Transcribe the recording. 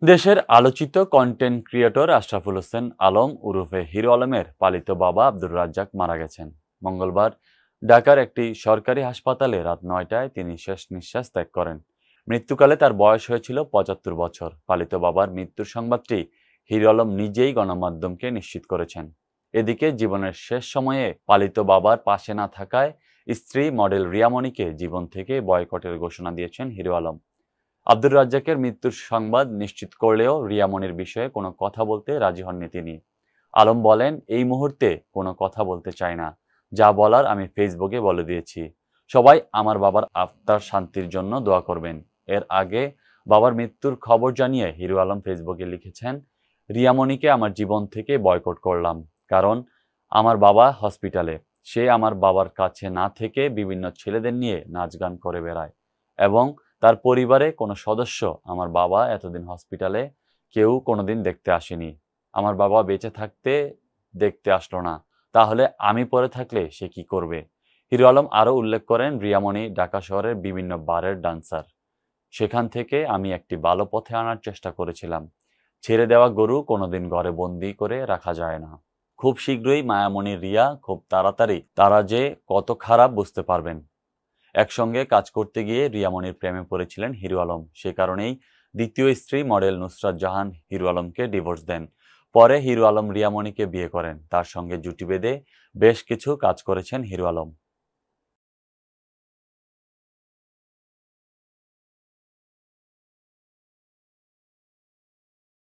দেশের আলোচিত content creator Ashraful Hossain Alam ওরফে হিরো আলমের পালিত বাবা আব্দুর রাজ্জাক মারা গেছেন। মঙ্গলবার ঢাকার একটি সরকারি হাসপাতালে রাত ৯টায় তিনি শেষ নিঃশ্বাস ত্যাগ করেন। মৃত্যুকালে তার বয়স হয়েছিল ৭৫ বছর। পালিত বাবার মৃত্যুর সংবাদটি হিরো আলম নিজেই গণমাধ্যমকে নিশ্চিত করেছেন। এদিকে জীবনের শেষ সময়ে পালিত বাবার পাশে না থাকায় স্ত্রী মডেল রিয়ামণিকে জীবন থেকে বয়কটের ঘোষণা দিয়েছেন হিরো আলম। আব্দুর রাজ্জাকের মৃত্যুর সংবাদ নিশ্চিত করলেও রিয়ামনির বিষয়ে কোনো কথা বলতে রাজি হননি তিনি। আলম বলেন, এই মুহূর্তে কোনো কথা বলতে চাই না। যা বলার আমি ফেসবুকে বলে দিয়েছি। সবাই আমার বাবার আত্মার শান্তির জন্য দোয়া করবেন। এর আগে বাবার মৃত্যুর খবর জানিয়ে হিরো আলম ফেসবুকে লিখেছেন, রিয়ামনিকে আমার জীবন থেকে বয়কট করলাম। কারণ আমার বাবা হসপিটালে। সে আমার বাবার কাছে না থেকে বিভিন্ন ছেলেদের নিয়ে নাচ গান করে বেড়ায় এবং তার পরিবারে কোনো সদস্য আমার বাবা এতদিন হসপিটালে কেউ কোনোদিন দেখতে আসেনি। আমার বাবা বেঁচে থাকতে দেখতে আসলো না। তাহলে আমি পড়ে থাকলে সে কি করবে? হিরো আলম আরও উল্লেখ করেন, রিয়ামণি ঢাকা শহরের বিভিন্ন বারের ডান্সার। সেখান থেকে আমি একটি ভালো পথে আনার চেষ্টা করেছিলাম। ছেড়ে দেওয়া গরু কোনোদিন ঘরে বন্দি করে রাখা যায় না। খুব শীঘ্রই মায়ামণি রিয়া খুব তাড়াতাড়ি তারা যে কত খারাপ বুঝতে পারবেন। একসঙ্গে কাজ করতে গিয়ে রিয়ামনির প্রেমে পড়েছিলেন হিরো আলম। সে কারণেই দ্বিতীয় স্ত্রী মডেল নুসরাত জাহান হিরো আলমকে ডিভোর্স দেন। পরে হিরো আলম রিয়ামনিকে বিয়ে করেন। তার সঙ্গে জুটি বেঁধে বেশ কিছু কাজ করেছেন হিরো আলম।